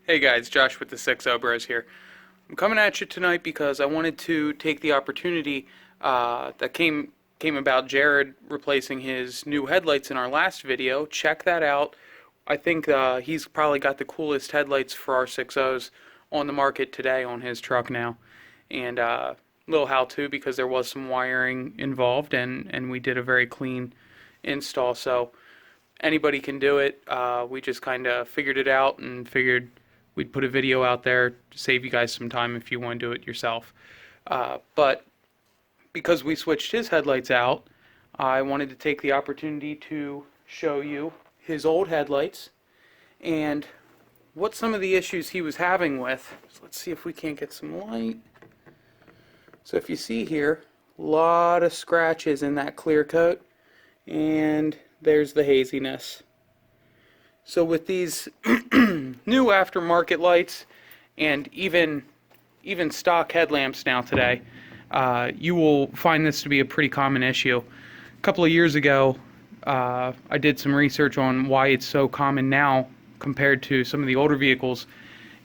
Hey guys, Josh with the 6 Bros here. I'm coming at you tonight because I wanted to take the opportunity that came about Jared replacing his new headlights in our last video. Check that out. I think he's probably got the coolest headlights for our 6.0s on the market today on his truck now. And little how-to because there was some wiring involved and we did a very clean install. So anybody can do it. We just kind of figured it out and figured we'd put a video out there to save you guys some time if you want to do it yourself. But because we switched his headlights out, I wanted to take the opportunity to show you his old headlights and what some of the issues he was having with. So let's see if we can't get some light. So if you see here, a lot of scratches in that clear coat, and there's the haziness. So with these new aftermarket lights and even stock headlamps now today, you will find this to be a pretty common issue. A couple of years ago, I did some research on why it's so common now compared to some of the older vehicles,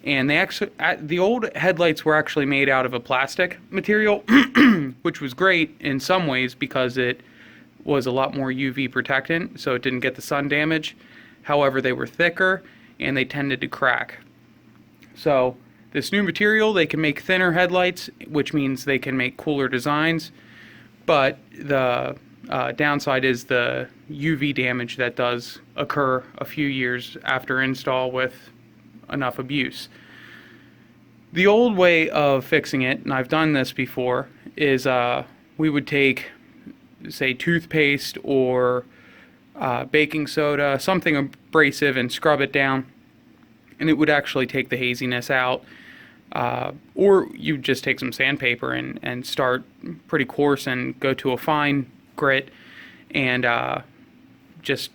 and the old headlights were actually made out of a plastic material, which was great in some ways because it was a lot more UV protectant, so it didn't get the sun damage. However, they were thicker and they tended to crack. So this new material, they can make thinner headlights, which means they can make cooler designs, but the downside is the UV damage that does occur a few years after install with enough abuse. The old way of fixing it, and I've done this before, is we would take, say, toothpaste or baking soda, something abrasive, and scrub it down, and it would actually take the haziness out. Or you just take some sandpaper and start pretty coarse and go to a fine grit and just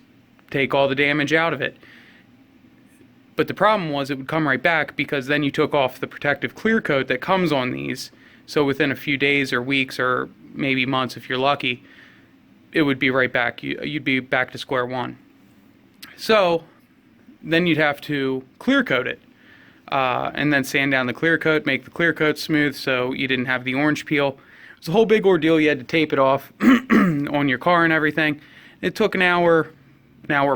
take all the damage out of it. But the problem was it would come right back because then you took off the protective clear coat that comes on these, so within a few days or weeks or maybe months if you're lucky, it would be right back. You'd be back to square one. So then you'd have to clear coat it and then sand down the clear coat, make the clear coat smooth so you didn't have the orange peel. It was a whole big ordeal. You had to tape it off on your car and everything. It took an hour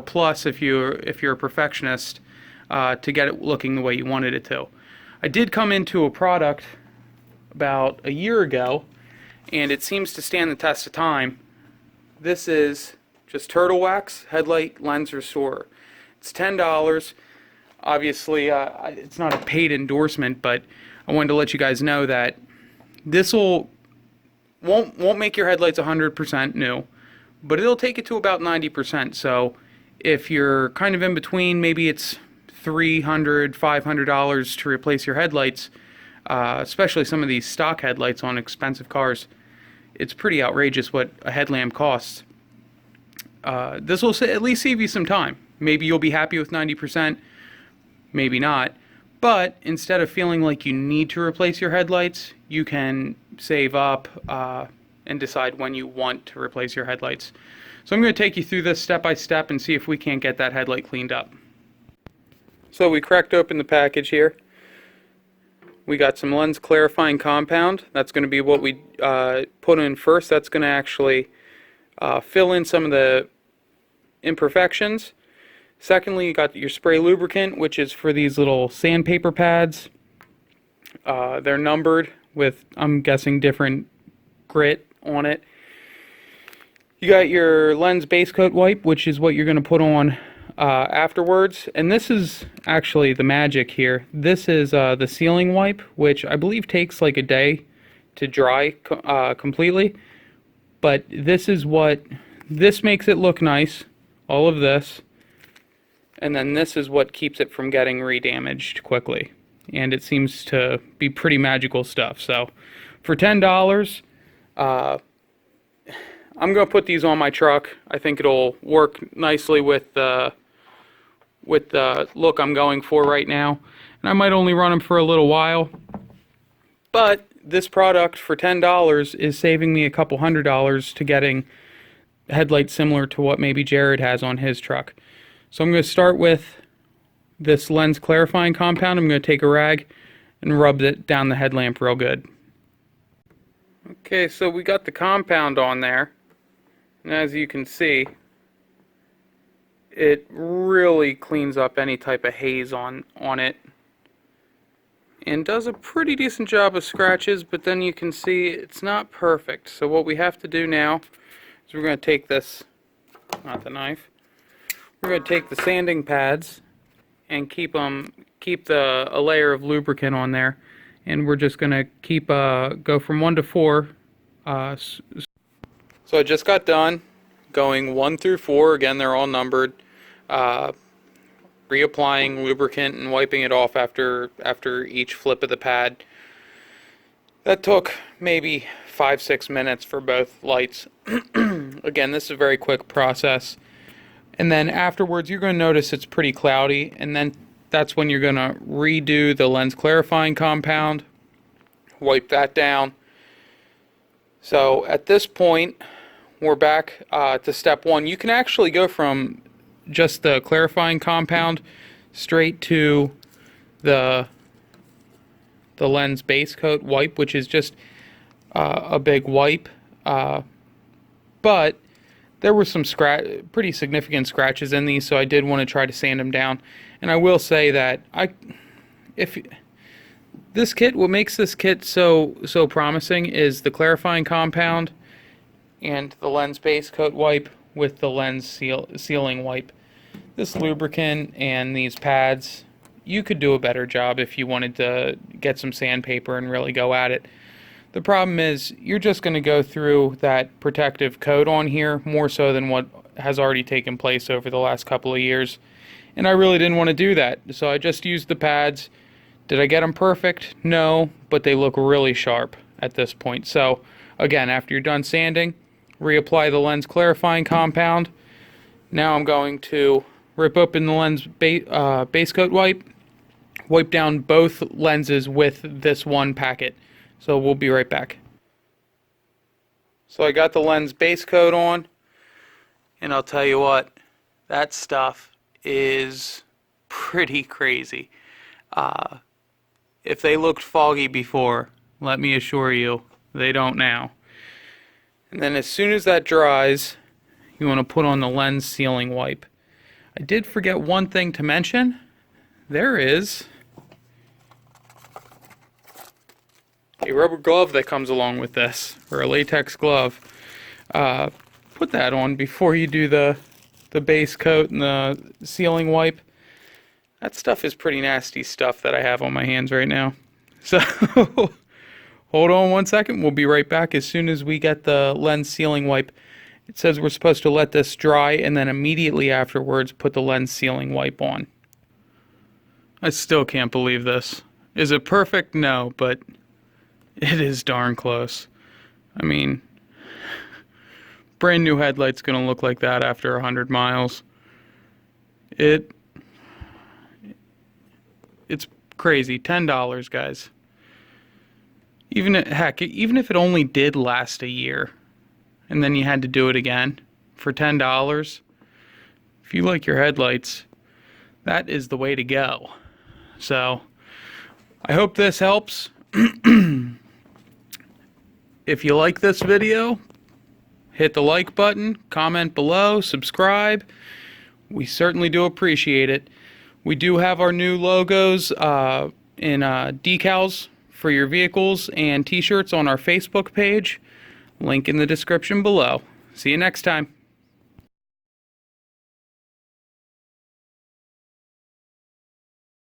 plus if you're a perfectionist to get it looking the way you wanted it to. I did come into a product about a year ago, and it seems to stand the test of time. This is just Turtle Wax Headlight Lens Restorer. It's $10. Obviously, it's not a paid endorsement, but I wanted to let you guys know that this won't make your headlights 100% new, but it'll take it to about 90%. So if you're kind of in between, maybe it's $300, $500 to replace your headlights, especially some of these stock headlights on expensive cars. It's pretty outrageous what a headlamp costs. This will at least save you some time. Maybe you'll be happy with 90%, maybe not. But instead of feeling like you need to replace your headlights, you can save up and decide when you want to replace your headlights. So I'm going to take you through this step by step and see if we can't get that headlight cleaned up. So we cracked open the package here. We got some lens clarifying compound. That's going to be what we put in first. That's going to actually fill in some of the imperfections. Secondly, you got your spray lubricant, which is for these little sandpaper pads. They're numbered with, I'm guessing, different grit on it. You got your lens base coat wipe, which is what you're going to put on afterwards, and this is actually the magic here. This is the sealing wipe, which I believe takes like a day to dry completely, but this makes it look nice, all of this, and then this is what keeps it from getting re-damaged quickly, and it seems to be pretty magical stuff. So for $10, I'm going to put these on my truck. I think it'll work nicely with the look I'm going for right now. And I might only run them for a little while. But this product for $10 is saving me a couple $100 to getting headlights similar to what maybe Jared has on his truck. So I'm going to start with this lens clarifying compound, I'm going to take a rag and rub it down the headlamp real good. Okay, so we got the compound on there, and as you can see, it really cleans up any type of haze on it, and does a pretty decent job of scratches, but then you can see it's not perfect. So what we have to do now is we're going to take this, not the knife, we're going to take the sanding pads and keep a layer of lubricant on there, and we're just going to go from 1 to 4. So I just got done going 1 through 4. Again, they're all numbered. Reapplying lubricant and wiping it off after each flip of the pad. That took maybe 5-6 minutes for both lights. Again, this is a very quick process. And then afterwards, you're going to notice it's pretty cloudy, and then that's when you're going to redo the lens clarifying compound, wipe that down. So at this point, we're back to step 1. You can actually go from just the clarifying compound straight to the lens base coat wipe, which is just a big wipe, but there were some pretty significant scratches in these, so I did want to try to sand them down. And I will say that this kit, what makes this kit so promising is the clarifying compound and the lens base coat wipe with the lens sealing wipe. This lubricant and these pads, you could do a better job if you wanted to get some sandpaper and really go at it. The problem is you're just going to go through that protective coat on here more so than what has already taken place over the last couple of years. And I really didn't want to do that, so I just used the pads. Did I get them perfect? No, but they look really sharp at this point. So again, after you're done sanding, reapply the lens clarifying compound. Now I'm going to rip open the lens base coat wipe down both lenses with this one packet. So we'll be right back. So I got the lens base coat on, and I'll tell you what, that stuff is pretty crazy. If they looked foggy before, let me assure you, they don't now. And then as soon as that dries, you want to put on the lens sealing wipe. I did forget one thing to mention. There is a rubber glove that comes along with this, or a latex glove. Put that on before you do the base coat and the sealing wipe. That stuff is pretty nasty stuff that I have on my hands right now. So hold on 1 second. We'll be right back as soon as we get the lens sealing wipe. It says we're supposed to let this dry and then immediately afterwards put the lens sealing wipe on. I still can't believe this. Is it perfect? No, but it is darn close. I mean, brand new headlight's gonna look like that after 100 miles. It's crazy. $10, guys. Even if it only did last a year, and then you had to do it again for $10, if you like your headlights, that is the way to go. So I hope this helps. If you like this video, hit the like button, comment below, subscribe. We certainly do appreciate it. We do have our new logos in decals for your vehicles and t-shirts on our Facebook page. Link in the description below. See you next time.